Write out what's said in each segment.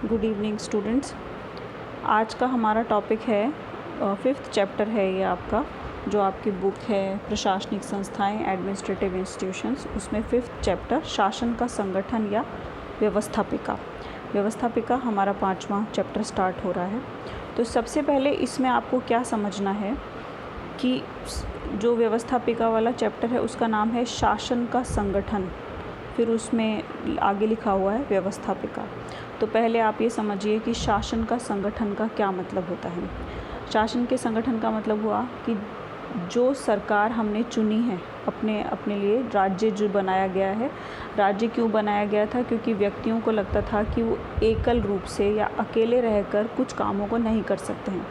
Good evening students. आज का हमारा टॉपिक है 5th चैप्टर है ये आपका, जो आपकी बुक है प्रशासनिक संस्थाएं एडमिनिस्ट्रेटिव इंस्टीट्यूशंस, उसमें 5th चैप्टर शासन का संगठन या व्यवस्थापिका हमारा 5वां चैप्टर स्टार्ट हो रहा है। तो सबसे पहले इसमें आपको क्या समझना है कि जो व्यवस्थापिका वाला चैप्टर है उसका नाम है शासन का संगठन, फिर उसमें आगे लिखा हुआ है व्यवस्थापिका। तो पहले आप ये समझिए कि शासन का संगठन का क्या मतलब होता है। शासन के संगठन का मतलब हुआ कि जो सरकार हमने चुनी है अपने लिए, राज्य जो बनाया गया है। राज्य क्यों बनाया गया था? क्योंकि व्यक्तियों को लगता था कि वो एकल रूप से या अकेले रहकर कुछ कामों को नहीं कर सकते हैं,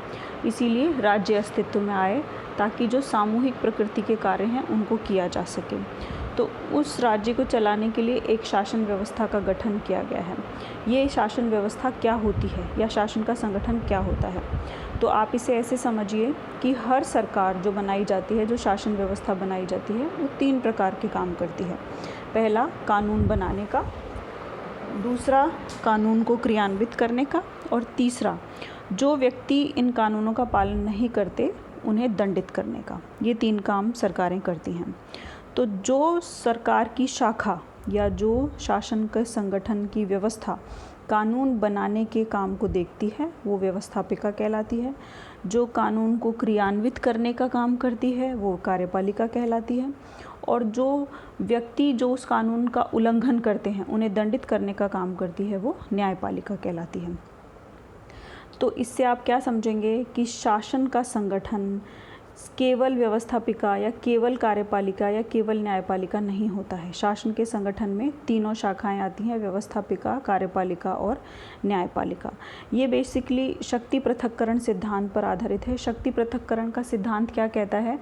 इसीलिए राज्य अस्तित्व में आए ताकि जो सामूहिक प्रकृति के कार्य हैं उनको किया जा सके। तो उस राज्य को चलाने के लिए एक शासन व्यवस्था का गठन किया गया है। ये शासन व्यवस्था क्या होती है या शासन का संगठन क्या होता है? तो आप इसे ऐसे समझिए कि हर सरकार जो बनाई जाती है, जो शासन व्यवस्था बनाई जाती है, वो 3 प्रकार के काम करती है। पहला, कानून बनाने का, दूसरा कानून को क्रियान्वित करने का, और तीसरा जो व्यक्ति इन कानूनों का पालन नहीं करते उन्हें दंडित करने का। ये 3 काम सरकारें करती हैं। तो जो सरकार की शाखा या जो शासन के संगठन की व्यवस्था कानून बनाने के काम को देखती है वो व्यवस्थापिका कहलाती है। जो कानून को क्रियान्वित करने का काम करती है वो कार्यपालिका कहलाती है। और जो व्यक्ति जो उस कानून का उल्लंघन करते हैं उन्हें दंडित करने का काम करती है वो न्यायपालिका कहलाती है। तो इससे आप क्या समझेंगे कि शासन का संगठन केवल व्यवस्थापिका या केवल कार्यपालिका या केवल न्यायपालिका नहीं होता है। शासन के संगठन में तीनों शाखाएं आती हैं, व्यवस्थापिका, कार्यपालिका और न्यायपालिका। ये बेसिकली शक्ति पृथक्करण सिद्धांत पर आधारित है। शक्ति पृथक्करण का सिद्धांत क्या कहता है?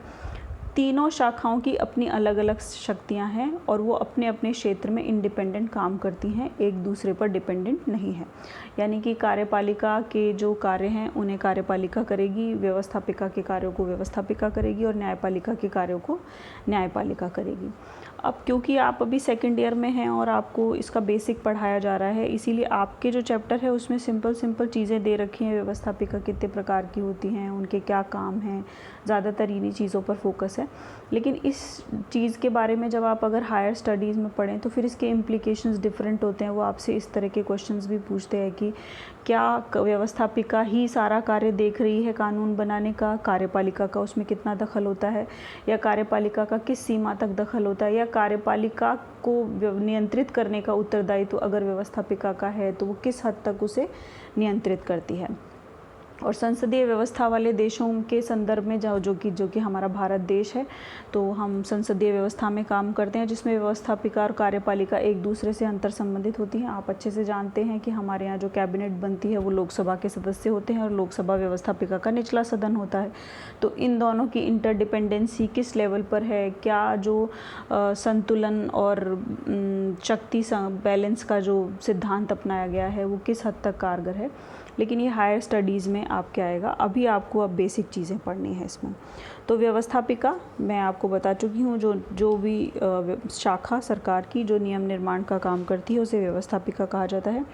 तीनों शाखाओं की अपनी अलग अलग शक्तियां हैं और वो अपने अपने क्षेत्र में इंडिपेंडेंट काम करती हैं, एक दूसरे पर डिपेंडेंट नहीं है। यानी कि कार्यपालिका के जो कार्य हैं उन्हें कार्यपालिका करेगी, व्यवस्थापिका के कार्यों को व्यवस्थापिका करेगी और न्यायपालिका के कार्यों को न्यायपालिका करेगी। अब क्योंकि आप अभी सेकेंड ईयर में हैं और आपको इसका बेसिक पढ़ाया जा रहा है, इसीलिए आपके जो चैप्टर है उसमें सिंपल चीज़ें दे रखी हैं। व्यवस्थापिका कितने प्रकार की होती हैं, उनके क्या काम हैं, ज़्यादातर इन्हीं चीज़ों पर फोकस है। लेकिन इस चीज़ के बारे में जब आप अगर हायर स्टडीज़ में पढ़ें तो फिर इसके इम्प्लीकेशंस डिफरेंट होते हैं। वो आपसे इस तरह के क्वेश्चंस भी पूछते हैं कि क्या व्यवस्थापिका ही सारा कार्य देख रही है कानून बनाने का, कार्यपालिका का उसमें कितना दखल होता है, या कार्यपालिका का किस सीमा तक दखल होता है, या कार्यपालिका को नियंत्रित करने का उत्तरदायित्व अगर व्यवस्थापिका का है तो वो किस हद तक उसे नियंत्रित करती है। और संसदीय व्यवस्था वाले देशों के संदर्भ में जो कि हमारा भारत देश है, तो हम संसदीय व्यवस्था में काम करते हैं जिसमें व्यवस्थापिका और कार्यपालिका एक दूसरे से अंतर संबंधित होती हैं। आप अच्छे से जानते हैं कि हमारे यहाँ जो कैबिनेट बनती है वो लोकसभा के सदस्य होते हैं और लोकसभा व्यवस्थापिका का निचला सदन होता है। तो इन दोनों की इंटरडिपेंडेंसी किस लेवल पर है, क्या जो संतुलन और शक्ति बैलेंस का जो सिद्धांत अपनाया गया है वो किस हद तक कारगर है, लेकिन ये हायर स्टडीज़ में आपके आएगा। अभी आपको अब बेसिक चीज़ें पढ़नी है इसमें। तो व्यवस्थापिका मैं आपको बता चुकी हूँ, जो भी शाखा सरकार की जो नियम निर्माण का काम करती है उसे व्यवस्थापिका कहा जाता है।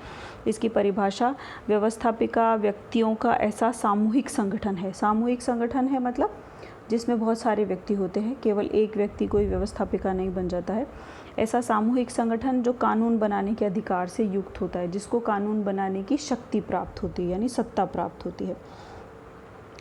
इसकी परिभाषा, व्यवस्थापिका व्यक्तियों का ऐसा सामूहिक संगठन है। सामूहिक संगठन है मतलब जिसमें बहुत सारे व्यक्ति होते हैं, केवल एक व्यक्ति कोई व्यवस्थापिका नहीं बन जाता है। ऐसा सामूहिक संगठन जो कानून बनाने के अधिकार से युक्त होता है, जिसको कानून बनाने की शक्ति प्राप्त होती है, यानी सत्ता प्राप्त होती है।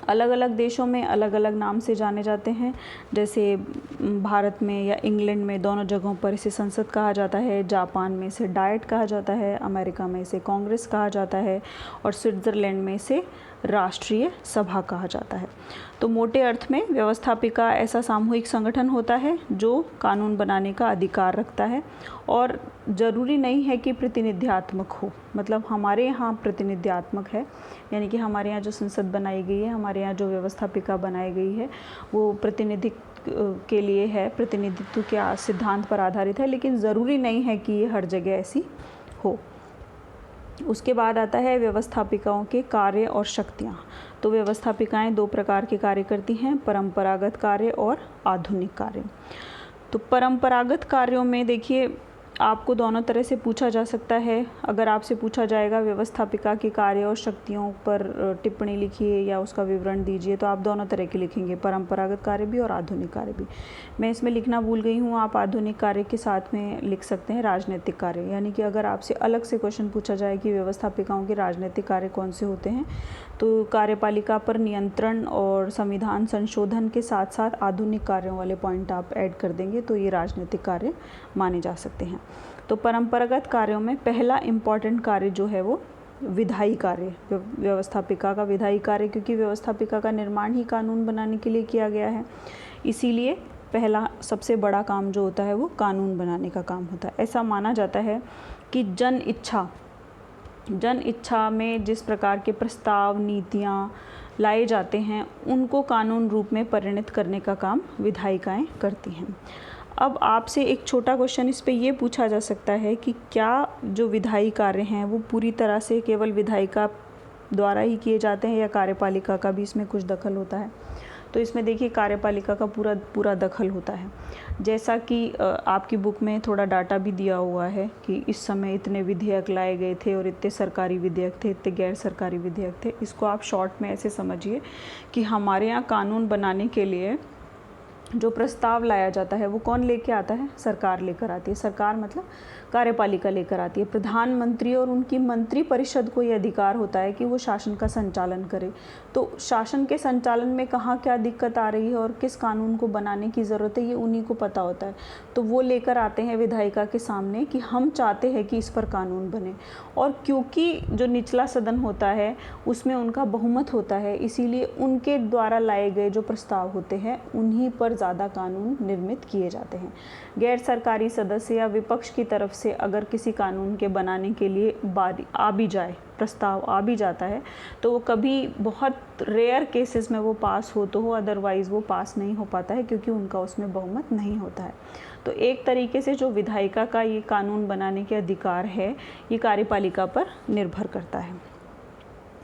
अलग अलग देशों में अलग अलग नाम से जाने जाते हैं। जैसे भारत में या इंग्लैंड में दोनों जगहों पर इसे संसद कहा जाता है, जापान में इसे डाइट कहा जाता है, अमेरिका में इसे कांग्रेस कहा जाता है और स्विट्ज़रलैंड में इसे राष्ट्रीय सभा कहा जाता है। तो मोटे अर्थ में व्यवस्थापिका ऐसा सामूहिक संगठन होता है जो कानून बनाने का अधिकार रखता है और ज़रूरी नहीं है कि प्रतिनिध्यात्मक हो। मतलब हमारे यहाँ प्रतिनिध्यात्मक है, यानी कि हमारे यहाँ जो संसद बनाई गई है, हमारे यहाँ जो व्यवस्थापिका बनाई गई है वो प्रतिनिधित्व के लिए है, प्रतिनिधित्व के सिद्धांत पर आधारित है, लेकिन ज़रूरी नहीं है कि ये हर जगह ऐसी हो। उसके बाद आता है व्यवस्थापिकाओं के कार्य और शक्तियाँ। तो व्यवस्थापिकाएं 2 प्रकार के कार्य करती हैं, परंपरागत कार्य और आधुनिक कार्य। तो परंपरागत कार्यों में देखिए आपको दोनों तरह से पूछा जा सकता है। अगर आपसे पूछा जाएगा व्यवस्थापिका के कार्य और शक्तियों पर टिप्पणी लिखिए या उसका विवरण दीजिए, तो आप दोनों तरह के लिखेंगे, परंपरागत कार्य भी और आधुनिक कार्य भी। मैं इसमें लिखना भूल गई हूँ, आप आधुनिक कार्य के साथ में लिख सकते हैं राजनीतिक कार्य। यानी कि अगर आपसे अलग से क्वेश्चन पूछा जाए कि व्यवस्थापिकाओं के राजनीतिक कार्य कौन से होते हैं, तो कार्यपालिका पर नियंत्रण और संविधान संशोधन के साथ साथ आधुनिक कार्यों वाले पॉइंट आप ऐड कर देंगे तो ये राजनीतिक कार्य माने जा सकते हैं। तो परंपरागत कार्यों में पहला इम्पॉर्टेंट कार्य जो है वो विधायी कार्य, व्यवस्थापिका का विधायी कार्य, क्योंकि व्यवस्थापिका का निर्माण ही कानून बनाने के लिए किया गया है, इसीलिए पहला सबसे बड़ा काम जो होता है वो कानून बनाने का काम होता है। ऐसा माना जाता है कि जन इच्छा में जिस प्रकार के प्रस्ताव, नीतियाँ लाए जाते हैं, उनको कानून रूप में परिणत करने का काम विधायिकाएं करती हैं। अब आपसे एक छोटा क्वेश्चन इस पे ये पूछा जा सकता है कि क्या जो विधायी कार्य हैं वो पूरी तरह से केवल विधायिका द्वारा ही किए जाते हैं या कार्यपालिका का भी इसमें कुछ दखल होता है? तो इसमें देखिए कार्यपालिका का पूरा दखल होता है। जैसा कि आपकी बुक में थोड़ा डाटा भी दिया हुआ है कि इस समय इतने विधेयक लाए गए थे और इतने सरकारी विधेयक थे, इतने गैर सरकारी विधेयक थे। इसको आप शॉर्ट में ऐसे समझिए कि हमारे यहाँ कानून बनाने के लिए जो प्रस्ताव लाया जाता है वो कौन लेके आता है? सरकार लेकर आती है। सरकार मतलब कार्यपालिका लेकर आती है। प्रधानमंत्री और उनकी मंत्री परिषद को ये अधिकार होता है कि वो शासन का संचालन करे। तो शासन के संचालन में कहाँ क्या दिक्कत आ रही है और किस कानून को बनाने की ज़रूरत है, ये उन्हीं को पता होता है। तो वो लेकर आते हैं विधायिका के सामने कि हम चाहते हैं कि इस पर कानून बने, और क्योंकि जो निचला सदन होता है उसमें उनका बहुमत होता है, इसीलिए उनके द्वारा लाए गए जो प्रस्ताव होते हैं उन्हीं पर ज़्यादा कानून निर्मित किए जाते हैं। गैर सरकारी सदस्य या विपक्ष की तरफ से अगर किसी कानून के बनाने के लिए प्रस्ताव आ भी जाता है तो वो कभी बहुत रेयर केसेस में वो पास हो तो हो, अदरवाइज़ वो पास नहीं हो पाता है क्योंकि उनका उसमें बहुमत नहीं होता है। तो एक तरीके से जो विधायिका का ये कानून बनाने के अधिकार है ये कार्यपालिका पर निर्भर करता है।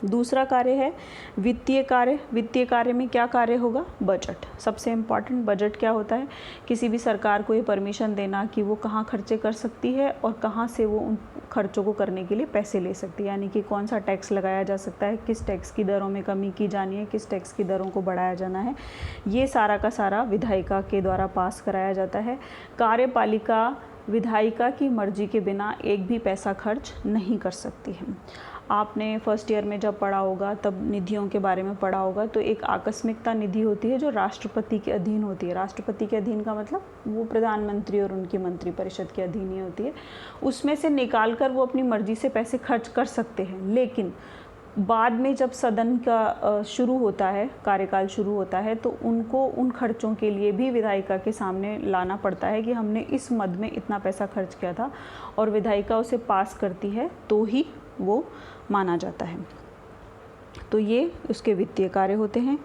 दूसरा कार्य है वित्तीय कार्य। वित्तीय कार्य में क्या कार्य होगा? बजट। सबसे इम्पॉर्टेंट बजट क्या होता है? किसी भी सरकार को ये परमिशन देना कि वो कहाँ खर्चे कर सकती है और कहाँ से वो उन खर्चों को करने के लिए पैसे ले सकती है, यानी कि कौन सा टैक्स लगाया जा सकता है, किस टैक्स की दरों में कमी की जानी है, किस टैक्स की दरों को बढ़ाया जाना है। ये सारा का सारा विधायिका के द्वारा पास कराया जाता है। कार्यपालिका विधायिका की मर्जी के बिना एक भी पैसा खर्च नहीं कर सकती है। आपने फर्स्ट ईयर में जब पढ़ा होगा तब निधियों के बारे में पढ़ा होगा, तो एक आकस्मिकता निधि होती है जो राष्ट्रपति के अधीन होती है। राष्ट्रपति के अधीन का मतलब वो प्रधानमंत्री और उनकी मंत्रिपरिषद के अधीन ही होती है। उसमें से निकाल कर वो अपनी मर्जी से पैसे खर्च कर सकते हैं, लेकिन बाद में जब सदन का शुरू होता है, कार्यकाल शुरू होता है, तो उनको उन खर्चों के लिए भी विधायिका के सामने लाना पड़ता है कि हमने इस मद में इतना पैसा खर्च किया था, और विधायिका उसे पास करती है तो ही वो माना जाता है। तो ये उसके वित्तीय कार्य होते हैं।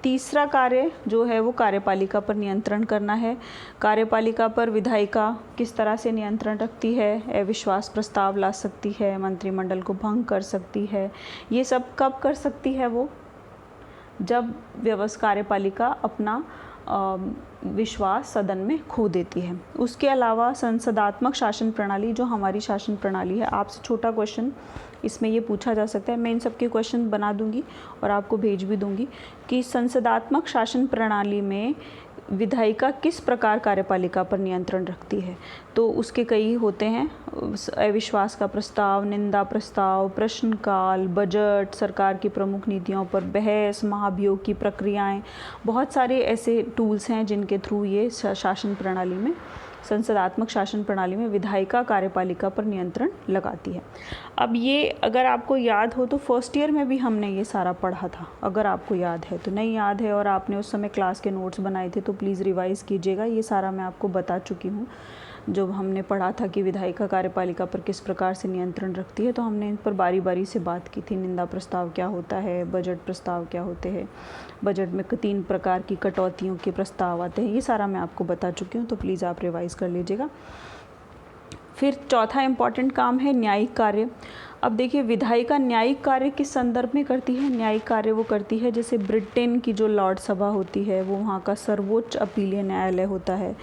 तीसरा कार्य जो है वो कार्यपालिका पर नियंत्रण करना है। कार्यपालिका पर विधायिका किस तरह से नियंत्रण रखती है? अविश्वास प्रस्ताव ला सकती है, मंत्रिमंडल को भंग कर सकती है। ये सब कब कर सकती है? वो जब कार्यपालिका अपना विश्वास सदन में खो देती है। उसके अलावा संसदात्मक शासन प्रणाली, जो हमारी शासन प्रणाली है, आपसे छोटा क्वेश्चन इसमें ये पूछा जा सकता है, मैं इन सब के क्वेश्चन बना दूंगी और आपको भेज भी दूंगी कि संसदात्मक शासन प्रणाली में विधायिका किस प्रकार कार्यपालिका पर नियंत्रण रखती है। तो उसके कई होते हैं, अविश्वास का प्रस्ताव, निंदा प्रस्ताव, प्रश्नकाल, बजट, सरकार की प्रमुख नीतियों पर बहस, महाभियोग की प्रक्रियाएं, बहुत सारे ऐसे टूल्स हैं जिनके थ्रू ये शासन प्रणाली में, संसदात्मक शासन प्रणाली में विधायिका कार्यपालिका पर नियंत्रण लगाती है। अब ये अगर आपको याद हो तो फर्स्ट ईयर में भी हमने ये सारा पढ़ा था, अगर आपको याद है तो। नहीं याद है और आपने उस समय क्लास के नोट्स बनाए थे तो प्लीज़ रिवाइज़ कीजिएगा। ये सारा मैं आपको बता चुकी हूँ। जब हमने पढ़ा था कि विधायिका कार्यपालिका पर किस प्रकार से नियंत्रण रखती है, तो हमने इन पर बारी बारी से बात की थी। निंदा प्रस्ताव क्या होता है, बजट प्रस्ताव क्या होते हैं, बजट में 3 प्रकार की कटौतियों के प्रस्ताव आते हैं, ये सारा मैं आपको बता चुकी हूँ, तो प्लीज़ आप रिवाइज़ कर लीजिएगा। फिर चौथा इम्पॉर्टेंट काम है न्यायिक कार्य। अब देखिए, विधायिका न्यायिक कार्य किस संदर्भ में करती है? न्यायिक कार्य वो करती है जैसे ब्रिटेन की जो लॉर्ड सभा होती है वो वहाँ का सर्वोच्च अपीलीय न्यायालय होता है।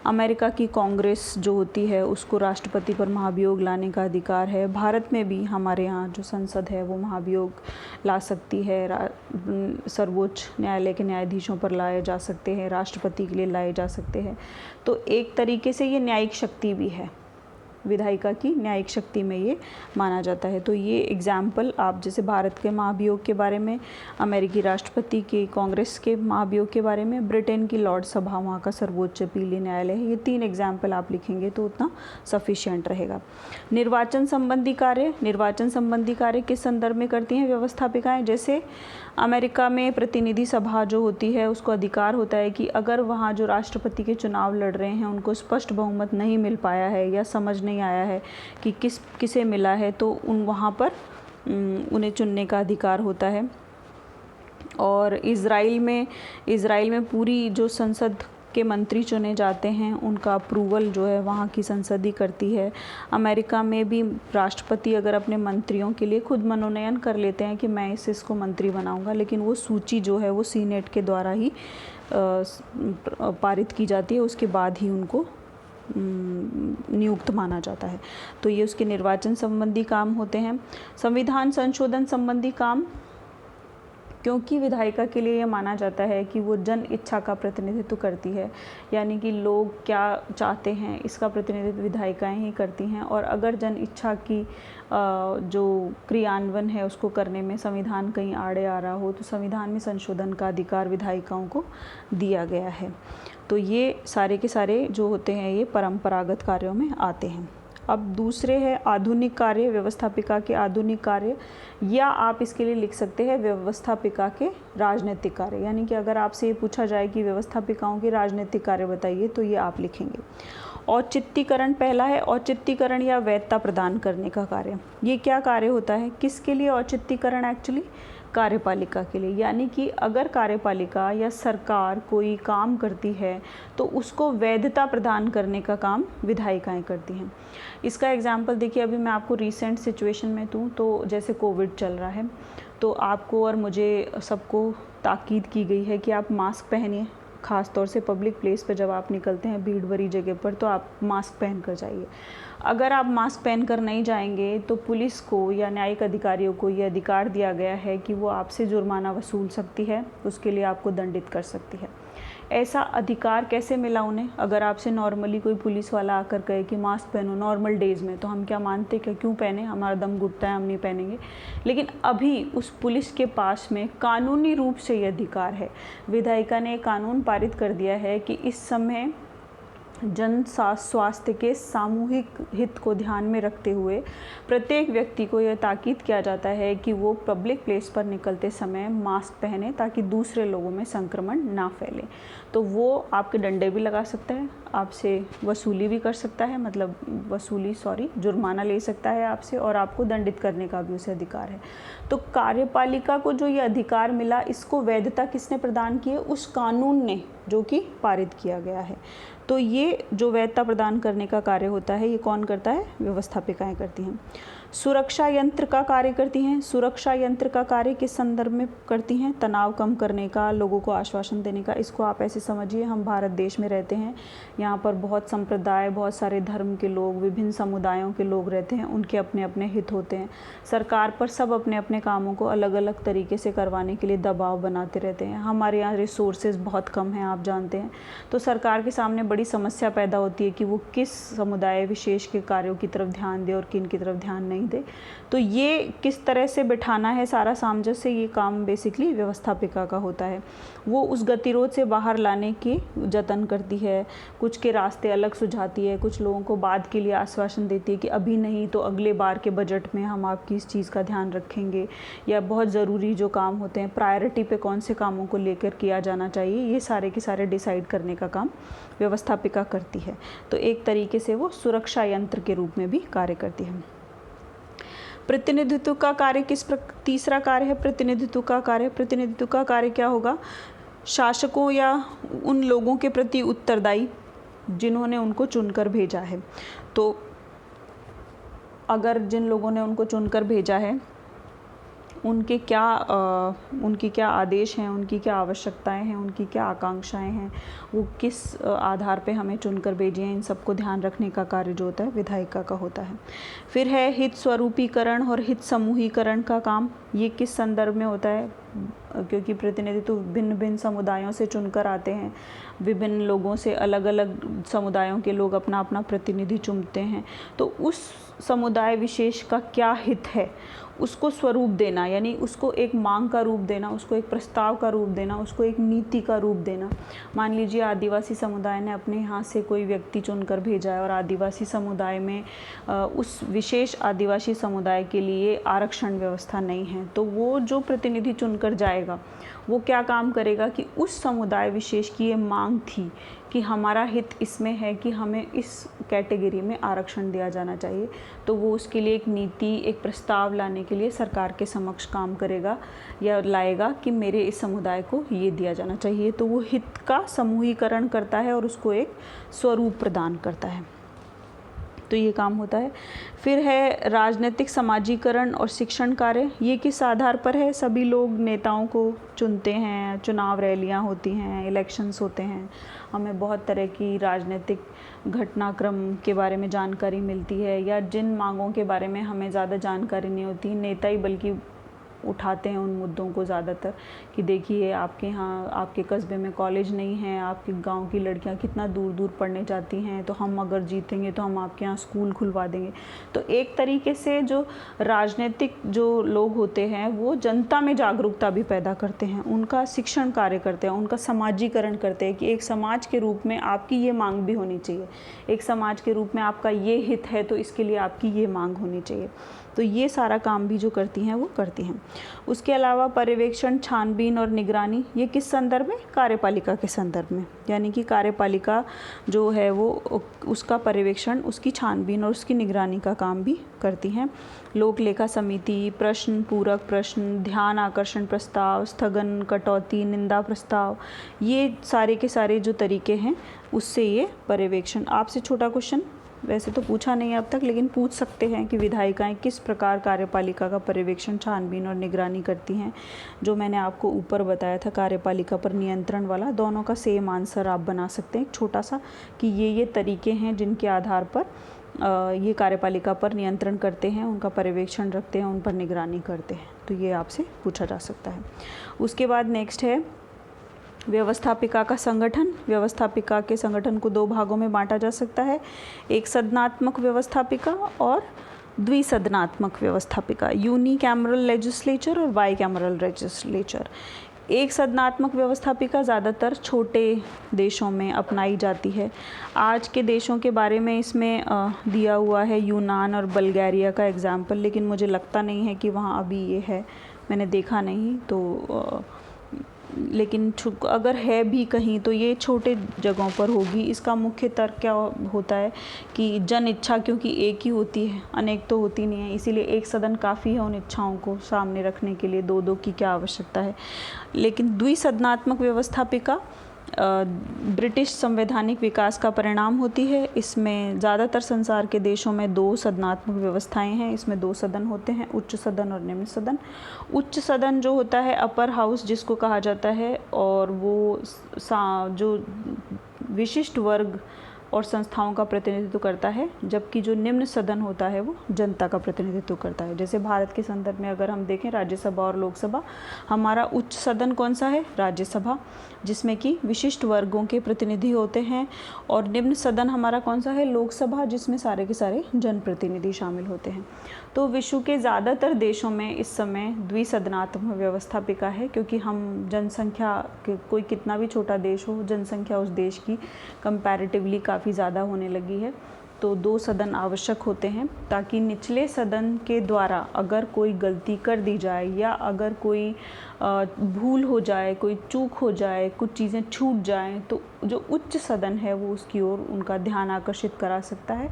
अमेरिका की कांग्रेस जो होती है उसको राष्ट्रपति पर महाभियोग लाने का अधिकार है। भारत में भी हमारे यहाँ जो संसद है वो महाभियोग ला सकती है, सर्वोच्च न्यायालय के न्यायाधीशों पर लाए जा सकते हैं, राष्ट्रपति के लिए लाए जा सकते हैं। तो एक तरीके से ये न्यायिक शक्ति भी है, विधायिका की न्यायिक शक्ति में ये माना जाता है। तो ये एग्जाम्पल आप जैसे भारत के महाभियोग के बारे में, अमेरिकी राष्ट्रपति के कांग्रेस के महाभियोग के बारे में, ब्रिटेन की लॉर्ड सभा वहाँ का सर्वोच्च अपीलीय न्यायालय है, ये 3 एग्जाम्पल आप लिखेंगे तो उतना सफिशिएंट रहेगा। निर्वाचन संबंधी कार्य, निर्वाचन संबंधी कार्य किस संदर्भ में करती हैं व्यवस्थापिकाएँ? जैसे अमेरिका में प्रतिनिधि सभा जो होती है उसको अधिकार होता है कि अगर वहाँ जो राष्ट्रपति के चुनाव लड़ रहे हैं उनको स्पष्ट बहुमत नहीं मिल पाया है या समझ नहीं आया है कि किसे मिला है, तो वहाँ पर उन्हें चुनने का अधिकार होता है। और इज़राइल में पूरी जो संसद के मंत्री चुने जाते हैं उनका अप्रूवल जो है वहाँ की संसद ही करती है। अमेरिका में भी राष्ट्रपति अगर अपने मंत्रियों के लिए खुद मनोनयन कर लेते हैं कि मैं इसको मंत्री बनाऊंगा, लेकिन वो सूची जो है वो सीनेट के द्वारा ही पारित की जाती है, उसके बाद ही उनको नियुक्त माना जाता है। तो ये उसके निर्वाचन संबंधी काम होते हैं। संविधान संशोधन संबंधी काम, क्योंकि विधायिका के लिए ये माना जाता है कि वो जन इच्छा का प्रतिनिधित्व करती है, यानी कि लोग क्या चाहते हैं इसका प्रतिनिधित्व विधायिकाएं ही करती हैं। और अगर जन इच्छा की जो क्रियान्वयन है उसको करने में संविधान कहीं आड़े आ रहा हो तो संविधान में संशोधन का अधिकार विधायिकाओं को दिया गया है। तो ये सारे के सारे जो होते हैं ये परंपरागत कार्यों में आते हैं। अब दूसरे है आधुनिक कार्य, व्यवस्थापिका के आधुनिक कार्य, या आप इसके लिए लिख सकते हैं व्यवस्थापिका के राजनीतिक कार्य। यानी कि अगर आपसे ये पूछा जाए कि व्यवस्थापिकाओं के राजनीतिक कार्य बताइए तो ये आप लिखेंगे। औचित्यकरण पहला है, औचित्यकरण या वैधता प्रदान करने का कार्य। ये क्या कार्य होता है, किसके लिए औचित्यकरण? एक्चुअली कार्यपालिका के लिए। यानी कि अगर कार्यपालिका या सरकार कोई काम करती है तो उसको वैधता प्रदान करने का काम विधायिकाएं करती हैं। इसका एग्जाम्पल देखिए, अभी मैं आपको रीसेंट सिचुएशन में दूँ तो जैसे कोविड चल रहा है तो आपको और मुझे सबको ताकीद की गई है कि आप मास्क पहनिए, ख़ास तौर से पब्लिक प्लेस पर जब आप निकलते हैं भीड़ भरी जगह पर तो आप मास्क पहन कर जाइए। अगर आप मास्क पहन कर नहीं जाएंगे तो पुलिस को या न्यायिक अधिकारियों को ये अधिकार दिया गया है कि वो आपसे जुर्माना वसूल सकती है, उसके लिए आपको दंडित कर सकती है। ऐसा अधिकार कैसे मिला उन्हें? अगर आपसे नॉर्मली कोई पुलिस वाला आकर कहे कि मास्क पहनो नॉर्मल डेज़ में, तो हम क्या मानते कि क्यों पहने, हमारा दम घुटता है, हम नहीं पहनेंगे। लेकिन अभी उस पुलिस के पास में कानूनी रूप से ये अधिकार है। विधायिका ने कानून पारित कर दिया है कि इस समय जन स्वास्थ्य के सामूहिक हित को ध्यान में रखते हुए प्रत्येक व्यक्ति को यह ताकीद किया जाता है कि वो पब्लिक प्लेस पर निकलते समय मास्क पहने ताकि दूसरे लोगों में संक्रमण ना फैले। तो वो आपके डंडे भी लगा सकता है, आपसे वसूली भी कर सकता है, जुर्माना ले सकता है आपसे, और आपको दंडित करने का भी उसे अधिकार है। तो कार्यपालिका को जो ये अधिकार मिला, इसको वैधता किसने प्रदान की है? उस कानून ने, जो कि पारित किया गया है। तो ये जो वैधता प्रदान करने का कार्य होता है ये कौन करता है? व्यवस्थापिकाएं करती हैं। सुरक्षा यंत्र का कार्य करती हैं। सुरक्षा यंत्र का कार्य किस संदर्भ में करती हैं? तनाव कम करने का, लोगों को आश्वासन देने का। इसको आप ऐसे समझिए, हम भारत देश में रहते हैं, यहाँ पर बहुत संप्रदाय, बहुत सारे धर्म के लोग, विभिन्न समुदायों के लोग रहते हैं, उनके अपने अपने हित होते हैं। सरकार पर सब अपने अपने कामों को अलग अलग तरीके से करवाने के लिए दबाव बनाते रहते हैं। हमारे यहाँ रिसोर्सेज बहुत कम हैं, आप जानते हैं, तो सरकार के सामने बड़ी समस्या पैदा होती है कि वो किस समुदाय विशेष के कार्यों की तरफ ध्यान दे और किन की तरफ ध्यान नहीं दे। तो ये किस तरह से बिठाना है सारा सामंजस्य, ये काम बेसिकली व्यवस्थापिका का होता है। वो उस गतिरोध से बाहर लाने की जतन करती है, कुछ के रास्ते अलग सुझाती है, कुछ लोगों को बाद के लिए आश्वासन देती है कि अभी नहीं तो अगले बार के बजट में हम आपकी इस चीज़ का ध्यान रखेंगे, या बहुत ज़रूरी जो काम होते हैं प्रायोरिटी पे कौन से कामों को लेकर किया जाना चाहिए, ये सारे के सारे डिसाइड करने का काम व्यवस्थापिका करती है। तो एक तरीके से वो सुरक्षा यंत्र के रूप में भी कार्य करती है। प्रतिनिधित्व का कार्य तीसरा कार्य है प्रतिनिधित्व का कार्य। प्रतिनिधित्व का कार्य क्या होगा? शासकों या उन लोगों के प्रति उत्तरदायी जिन्होंने उनको चुनकर भेजा है। तो अगर जिन लोगों ने उनको चुनकर भेजा है उनकी क्या आदेश हैं, उनकी क्या आवश्यकताएं हैं, उनकी क्या आकांक्षाएं हैं, वो किस आधार पे हमें चुनकर भेजे हैं, इन सबको ध्यान रखने का कार्य जो होता है विधायिका का होता है। फिर है हित स्वरूपीकरण और हित समूहीकरण का काम। ये किस संदर्भ में होता है? क्योंकि प्रतिनिधित्व भिन्न भिन्न समुदायों से चुनकर आते हैं, विभिन्न लोगों से, अलग अलग समुदायों के लोग अपना अपना प्रतिनिधि चुनते हैं, तो उस समुदाय विशेष का क्या हित है उसको स्वरूप देना, यानी उसको एक मांग का रूप देना, उसको एक प्रस्ताव का रूप देना, उसको एक नीति का रूप देना। मान लीजिए आदिवासी समुदाय ने अपने यहाँ से कोई व्यक्ति चुनकर भेजा है और आदिवासी समुदाय में उस विशेष आदिवासी समुदाय के लिए आरक्षण व्यवस्था नहीं है, तो वो जो प्रतिनिधि चुनकर जाएगा वो क्या काम करेगा कि उस समुदाय विशेष की ये मांग थी कि हमारा हित इसमें है कि हमें इस कैटेगरी में आरक्षण दिया जाना चाहिए, तो वो उसके लिए एक नीति, एक प्रस्ताव लाने के लिए सरकार के समक्ष काम करेगा या लाएगा कि मेरे इस समुदाय को ये दिया जाना चाहिए। तो वो हित का समूहीकरण करता है और उसको एक स्वरूप प्रदान करता है, तो ये काम होता है। फिर है राजनीतिक समाजीकरण और शिक्षण कार्य। ये किस आधार पर है? सभी लोग नेताओं को चुनते हैं, चुनाव रैलियां होती हैं, इलेक्शंस होते हैं, हमें बहुत तरह की राजनीतिक घटनाक्रम के बारे में जानकारी मिलती है, या जिन मांगों के बारे में हमें ज़्यादा जानकारी नहीं होती, नेता ही बल्कि उठाते हैं उन मुद्दों को ज़्यादातर कि देखिए आपके यहाँ, आपके कस्बे में कॉलेज नहीं है, आपके गांव की लड़कियां कितना दूर दूर पढ़ने जाती हैं, तो हम अगर जीतेंगे तो हम आपके यहाँ स्कूल खुलवा देंगे। तो एक तरीके से जो राजनीतिक जो लोग होते हैं वो जनता में जागरूकता भी पैदा करते हैं, उनका शिक्षण कार्य करते हैं, उनका समाजीकरण करते हैं कि एक समाज के रूप में आपकी ये मांग भी होनी चाहिए, एक समाज के रूप में आपका ये हित है तो इसके लिए आपकी ये मांग होनी चाहिए। तो ये सारा काम भी जो करती हैं वो करती हैं। उसके अलावा पर्यवेक्षण, छानबीन और निगरानी, ये किस संदर्भ में? कार्यपालिका के संदर्भ में, यानी कि कार्यपालिका जो है वो उसका पर्यवेक्षण, उसकी छानबीन और उसकी निगरानी का काम भी करती हैं। लोक लेखा समिति, प्रश्न पूरक प्रश्न, ध्यान आकर्षण प्रस्ताव, स्थगन, कटौती, निंदा प्रस्ताव, ये सारे के सारे जो तरीके हैं उससे ये पर्यवेक्षण। आपसे छोटा क्वेश्चन वैसे तो पूछा नहीं है अब तक, लेकिन पूछ सकते हैं कि विधायिकाएं किस प्रकार कार्यपालिका का पर्यवेक्षण, छानबीन और निगरानी करती हैं। जो मैंने आपको ऊपर बताया था कार्यपालिका पर नियंत्रण वाला, दोनों का सेम आंसर आप बना सकते हैं एक छोटा सा, कि ये तरीके हैं जिनके आधार पर ये कार्यपालिका पर नियंत्रण करते हैं, उनका पर्यवेक्षण रखते हैं, उन पर निगरानी करते हैं। तो ये आपसे पूछा जा सकता है। उसके बाद नेक्स्ट है व्यवस्थापिका का संगठन। व्यवस्थापिका के संगठन को दो भागों में बांटा जा सकता है, एक सदनात्मक व्यवस्थापिका और द्विसदनात्मक व्यवस्थापिका, यूनिकैमरल लेजिस्लेचर और बाईकैमरल लेजिस्लेचर। एक सदनात्मक व्यवस्थापिका ज़्यादातर छोटे देशों में अपनाई जाती है। आज के देशों के बारे में इसमें दिया हुआ है यूनान और बल्गारिया का एग्जाम्पल, लेकिन मुझे लगता नहीं है कि वहाँ अभी ये है, मैंने देखा नहीं तो लेकिन अगर है भी कहीं तो ये छोटे जगहों पर होगी। इसका मुख्य तर्क क्या होता है कि जन इच्छा क्योंकि एक ही होती है, अनेक तो होती नहीं है, इसीलिए एक सदन काफ़ी है उन इच्छाओं को सामने रखने के लिए, दो की क्या आवश्यकता है। लेकिन द्विसदनात्मक व्यवस्थापिका ब्रिटिश संवैधानिक विकास का परिणाम होती है। इसमें ज़्यादातर संसार के देशों में दो सदनात्मक व्यवस्थाएं हैं, इसमें दो सदन होते हैं, उच्च सदन और निम्न सदन। उच्च सदन जो होता है अपर हाउस जिसको कहा जाता है, और वो जो विशिष्ट वर्ग और संस्थाओं का प्रतिनिधित्व करता है, जबकि जो निम्न सदन होता है वो जनता का प्रतिनिधित्व करता है। जैसे भारत के संदर्भ में अगर हम देखें राज्यसभा और लोकसभा, हमारा उच्च सदन कौन सा है? राज्यसभा, जिसमें कि विशिष्ट वर्गों के प्रतिनिधि होते हैं, और निम्न सदन हमारा कौन सा है? लोकसभा, जिसमें सारे के सारे जनप्रतिनिधि शामिल होते हैं। तो विश्व के ज़्यादातर देशों में इस समय द्विसदनात्मक व्यवस्थापिका है, क्योंकि हम जनसंख्या कोई कितना भी छोटा देश हो, जनसंख्या उस देश की कंपैरेटिवली काफ़ी ज़्यादा होने लगी है, तो दो सदन आवश्यक होते हैं, ताकि निचले सदन के द्वारा अगर कोई गलती कर दी जाए या अगर कोई भूल हो जाए, कोई चूक हो जाए, कुछ चीज़ें छूट जाएं, तो जो उच्च सदन है वो उसकी ओर उनका ध्यान आकर्षित करा सकता है।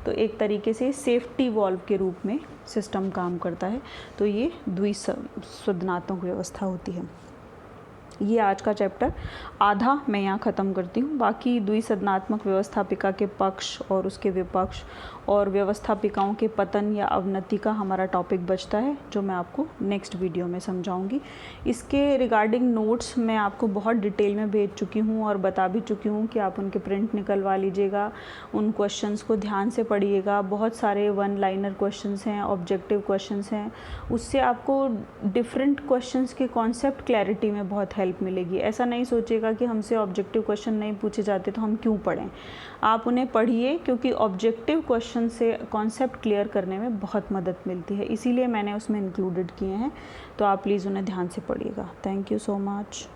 तो एक तरीके से सेफ्टी वॉल्व के रूप में सिस्टम काम करता है। तो ये द्विसदनात्मक व्यवस्था होती है। ये आज का चैप्टर आधा मैं यहाँ ख़त्म करती हूँ। बाकी द्विसदनात्मक व्यवस्थापिका के पक्ष और उसके विपक्ष और व्यवस्थापिकाओं के पतन या अवनति का हमारा टॉपिक बचता है, जो मैं आपको नेक्स्ट वीडियो में समझाऊंगी। इसके रिगार्डिंग नोट्स मैं आपको बहुत डिटेल में भेज चुकी हूँ और बता भी चुकी हूँ कि आप उनके प्रिंट निकलवा लीजिएगा, उन क्वेश्चंस को ध्यान से पढ़िएगा। बहुत सारे वन लाइनर क्वेश्चंस हैं, ऑब्जेक्टिव क्वेश्चंस हैं, उससे आपको डिफरेंट क्वेश्चंस के कॉन्सेप्ट क्लैरिटी में बहुत हेल्प मिलेगी। ऐसा नहीं सोचिएगा कि हमसे ऑब्जेक्टिव क्वेश्चन नहीं पूछे जाते तो हम क्यों पढ़ें। आप उन्हें पढ़िए, क्योंकि ऑब्जेक्टिव क्वेश्चन से कॉन्सेप्ट क्लियर करने में बहुत मदद मिलती है, इसीलिए मैंने उसमें इंक्लूडेड किए हैं। तो आप प्लीज़ उन्हें ध्यान से पढ़िएगा। Thank you so much.